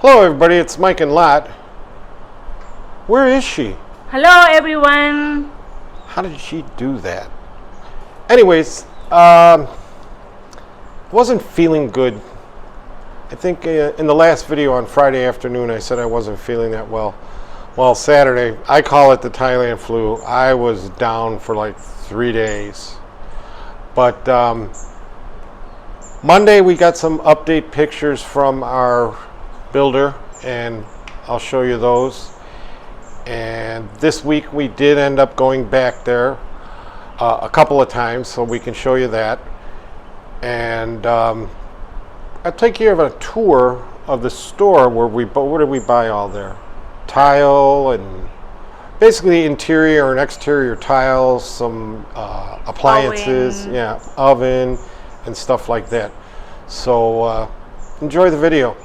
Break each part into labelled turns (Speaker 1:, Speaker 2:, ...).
Speaker 1: Hello everybody, it's Mike and Lot. Where is she?
Speaker 2: Hello everyone.
Speaker 1: How did she do that? Anyways, wasn't feeling good. I think in the last video on Friday afternoon I said I wasn't feeling that well. Well, Saturday, I call it the Thailand flu. I was down for like 3 days. But Monday we got some update pictures from our builder and I'll show you those. And this week we did end up going back there a couple of times, so we can show you that. And I'll take you on a tour of the store where what did we buy all there? Tile and basically interior and exterior tiles, some appliances, oven and stuff like that. So enjoy the video.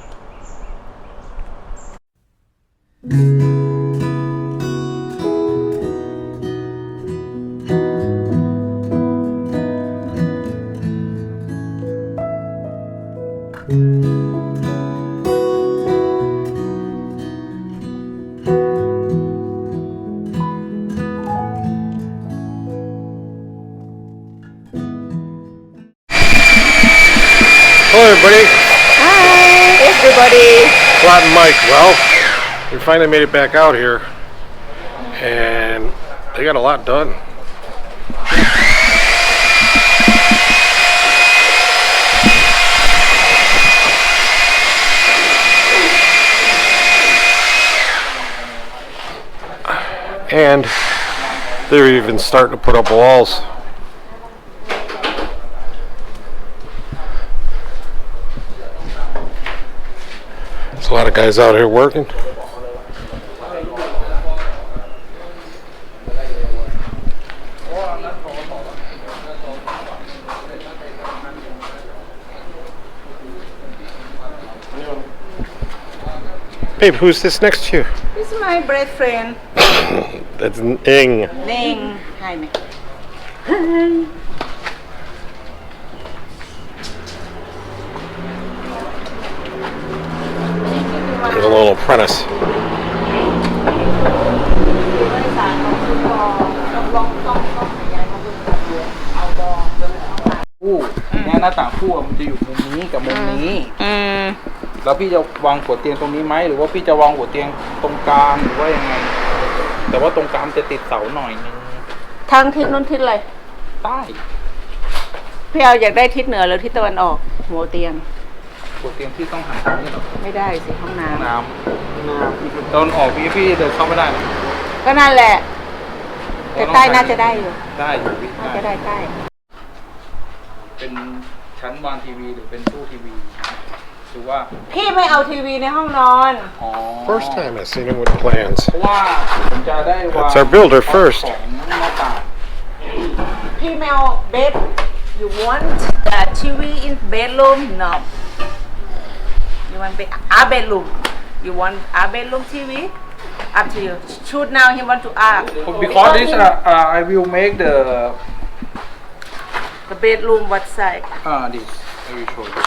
Speaker 1: Hello everybody.
Speaker 2: Hi everybody.
Speaker 1: Lot and Mike. Well, we finally made it back out here and they got a lot done. And they're even starting to put up walls. There's a lot of guys out here working. Babe, who's this next to you?
Speaker 2: This is my best friend.
Speaker 1: That's Ning.
Speaker 2: Ning. Hi, Ning.
Speaker 1: There's a little apprentice.
Speaker 3: คู่เนี่ยหน้าต่างคู่มันจะอยู่มุมนี้กับมุมนี้แล้วพี่จะวางหัวเตียงตรงนี้ไหมหรือว่าพี่จะวางหัวเตียงตรงกลางหรือว่ายังไงแต่ว่าตรงกลางจะติดเสาหน่อยนึง
Speaker 2: ทางทิศนู้นทิศอะไร
Speaker 3: ใต้
Speaker 2: พี่เอาอยากได้ทิศเหนือหรือทิศตะวันออกหัวเตียง
Speaker 3: หัวเตียงพี่ต้องหันทางนี้หรอ
Speaker 2: ไม่ได้สิห้องน้
Speaker 3: น้ำตอนออกพี่เดินเข้าไม่ได้
Speaker 2: ำก็นั่นแหละแต่ใต้น่าจะได้อยู่
Speaker 3: ได้อยู่พี่
Speaker 2: น่าจะได้ใต้
Speaker 3: เป็นชั้นวางทีวีหรือเป็นตู้ทีวีหรือว่า
Speaker 2: พี่ไม่เอาทีวีในห้องนอน
Speaker 3: อ๋อ
Speaker 1: First time I've seen him with plans.
Speaker 3: เพราะว่าผมจะได้วาง
Speaker 1: That's our builder first.
Speaker 3: ของหน้าต่าง
Speaker 2: พี่ไม่เอา bed you want the TV in bedroom no you want our bedroom you want our bedroom TV up to you shoot now he want to ask
Speaker 3: because this I will make the
Speaker 2: bedroom what side
Speaker 3: this I will show you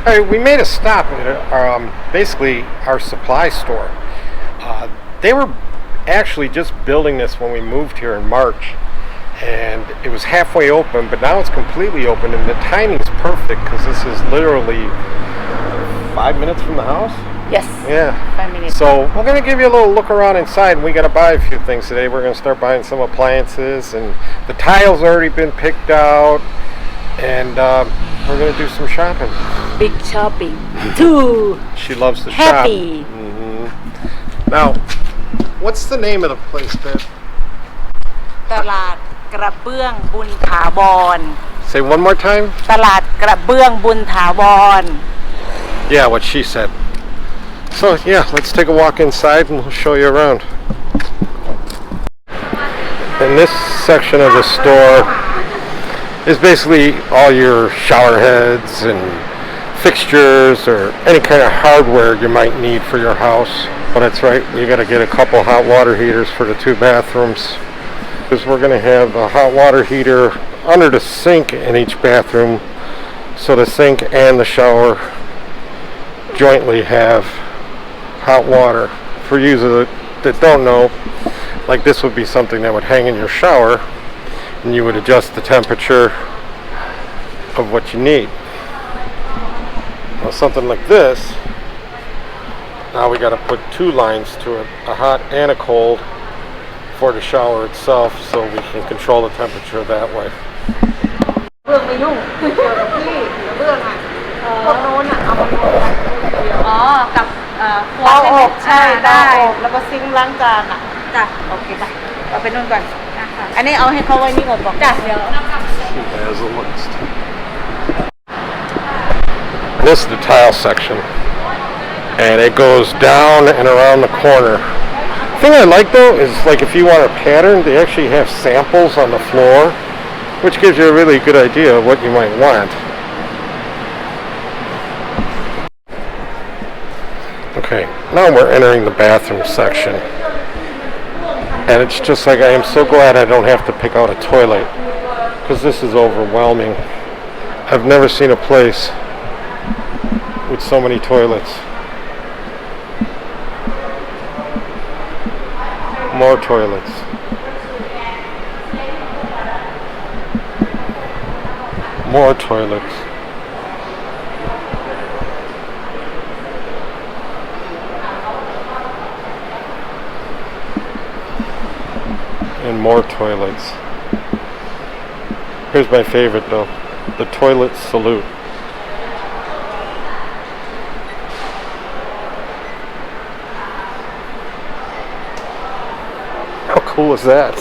Speaker 1: Hey, we made a stop at basically our supply store. They were actually just building this when we moved here in March, and it was halfway open, but now it's completely open, and the timing's perfect because this is literally 5 minutes from the house.
Speaker 2: Yes.
Speaker 1: Yeah.
Speaker 2: 5 minutes.
Speaker 1: So we're going to give you a little look around inside, and we got to buy a few things today. We're going to start buying some appliances, and the tiles already been picked out, and we're going to do some shopping.
Speaker 2: Big shopping. Too
Speaker 1: She loves to
Speaker 2: happy.
Speaker 1: shop. Now, what's the name of the place, babe?
Speaker 2: ตลาดกระเบื้องบุญถาวร
Speaker 1: Say one more time.
Speaker 2: ตลาดกระเบื้องบุญถาวร
Speaker 1: Yeah, what she said. So yeah, let's take a walk inside and we'll show you around. In this section of the store is basically all your shower heads and fixtures or any kind of hardware you might need for your house. But that's right, you got to get a couple hot water heaters for the 2 bathrooms. Because we're going to have a hot water heater under the sink in each bathroom, so the sink and the shower jointly have hot water. For users that don't know, like this would be something that would hang in your shower, and you would adjust the temperature of what you need. Now something like this, now we got to put 2 lines to it, a hot and a cold, for the shower itself, so we can control the temperature that way.
Speaker 2: เบื้องไม่ยุ่งเกี่ยวกับที่เบื้องอ่ะพวกโน้นอ่ะเอามาลงกันอ๋อกับครัวใช่ได้แล้วก็ซิงค์ล้างจานอ่ะจ้ะโอเคไปเอาไปนู่นก่อนอันนี้เอาให้เขาไว้นี่ก่อนบอกจ้ะเดี๋ยว
Speaker 1: As a list. This is the tile section, and it goes down and around the corner. The thing I like though is, like, if you want a pattern, they actually have samples on the floor, which gives you a really good idea of what you might want. Okay, now we're entering the bathroom section, and it's just like, I am so glad I don't have to pick out a toilet, because this is overwhelming. I've never seen a place with so many toilets. More toilets. More toilets. And more toilets. Here's my favorite though, the toilet salute. How cool is that?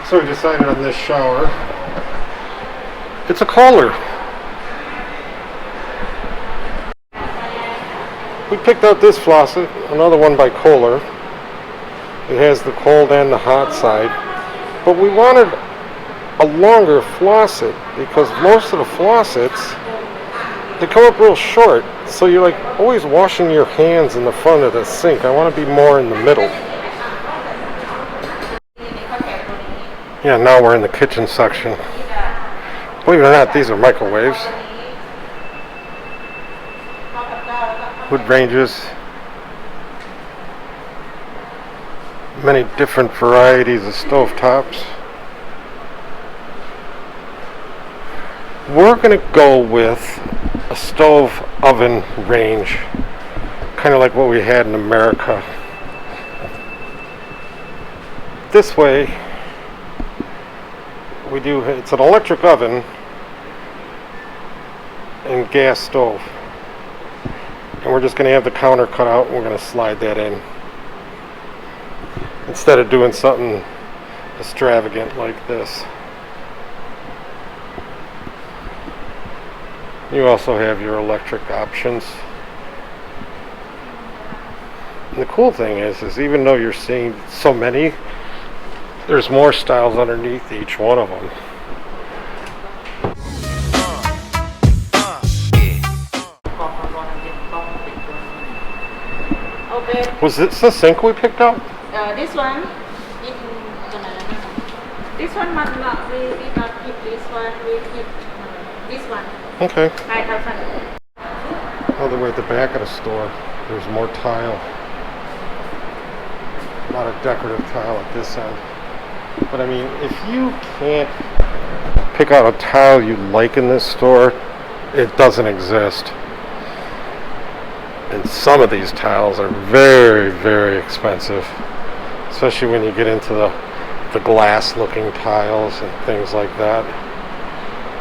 Speaker 1: So we decided on this shower. It's a Kohler. We picked out this faucet, another one by Kohler. It has the cold and the hot side. But we wanted a longer faucet because most of the faucets, they come up real short. So you're like always washing your hands in the front of the sink. I want to be more in the middle. Yeah, now we're in the kitchen section. Believe it or not, these are microwaves. Wood ranges. Many different varieties of stovetops. We're going to go with a stove oven range, kind of like what we had in America. This way, it's an electric oven and gas stove. And we're just going to have the counter cut out and we're going to slide that in. Instead of doing something extravagant like this. You also have your electric options. And the cool thing is even though you're seeing so many, there's more styles underneath each one of them. Was this the sink we picked up?
Speaker 2: This one in this one we not keep this one, we keep This one.
Speaker 1: Okay.
Speaker 2: 5,000.
Speaker 1: Oh, we're at the back of the store. There's more tile. A lot of decorative tile at this end. But I mean, if you can't pick out a tile you like in this store, it doesn't exist. And some of these tiles are very, very expensive. Especially when you get into the glass looking tiles and things like that.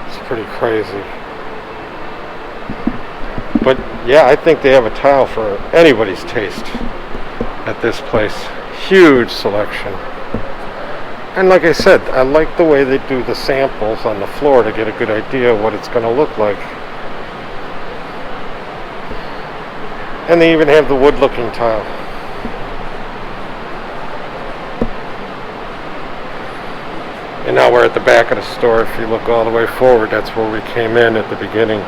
Speaker 1: It's pretty crazy. But yeah, I think they have a tile for anybody's taste at this place. Huge selection. And like I said, I like the way they do the samples on the floor to get a good idea of what it's going to look like. And they even have the wood looking tile. And now we're at the back of the store. If you look all the way forward, that's where we came in at the beginning.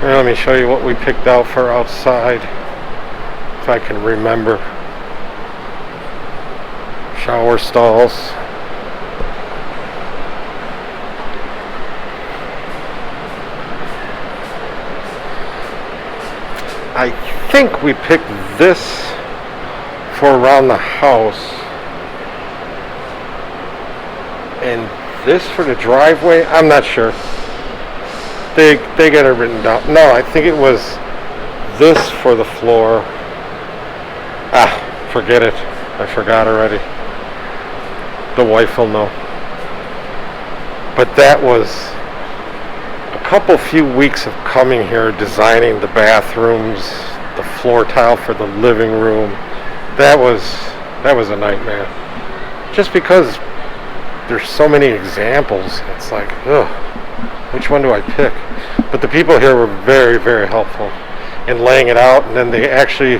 Speaker 1: Now let me show you what we picked out for outside, if I can remember. Shower stalls. I think we picked this for around the house, and this for the driveway. I'm not sure. They got it written down. No, I think it was this for the floor. Forget it. I forgot already. The wife will know. But that was a few weeks of coming here, designing the bathrooms, the floor tile for the living room. That was a nightmare. Just because there's so many examples, it's like, ugh, which one do I pick? But the people here were very, very helpful in laying it out, and then they actually,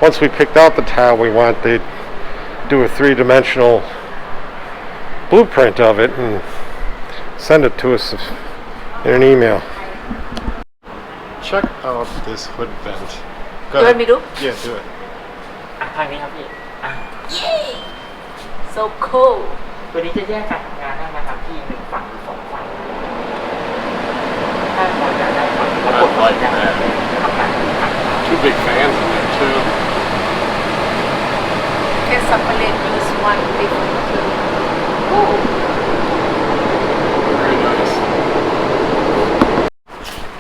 Speaker 1: once we picked out the tile we want, they'd do a 3-dimensional blueprint of it and send it to us in an email. Check out this hood vent. Go
Speaker 2: You want
Speaker 1: ahead.
Speaker 2: me to?
Speaker 1: Yeah, do it.
Speaker 4: ทางนี้ครับพี่
Speaker 2: Yay! So cool.
Speaker 4: ตัวนี้จะแยกการทำงานได้นะครับพี่หนึ่งฝั่งหรือสองฝั่งถ้าเราอยากได้ฝั่งที่เรากดไว้จะทำงานที่ฝั่ง
Speaker 1: Two big fans in there too.
Speaker 2: Can separate use one big two. Cool.
Speaker 1: Very nice.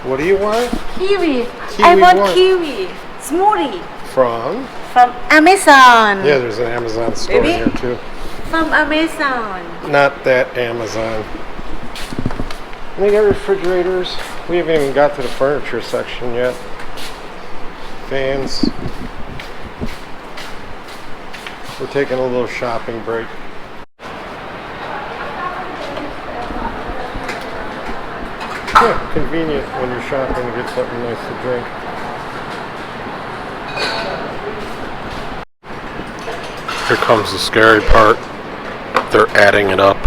Speaker 1: What do you want?
Speaker 2: Kiwi.
Speaker 1: Kiwi
Speaker 2: I want
Speaker 1: what?
Speaker 2: kiwi. Smoothie.
Speaker 1: From
Speaker 2: Amazon.
Speaker 1: Yeah, there's an Amazon store
Speaker 2: Maybe?
Speaker 1: here too.
Speaker 2: From Amazon.
Speaker 1: Not that Amazon. And they got refrigerators. We haven't even got to the furniture section yet. Fans. We're taking a little shopping break. Yeah, convenient when you're shopping to get something nice to drink. Here comes the scary part. They're adding it up.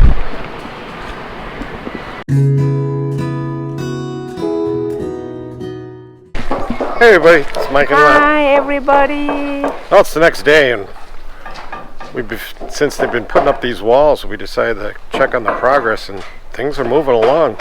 Speaker 1: Hey everybody, it's Mike and Rob.
Speaker 2: Hi everybody.
Speaker 1: Well, it's the next day, and since they've been putting up these walls, we decided to check on the progress, and things are moving along.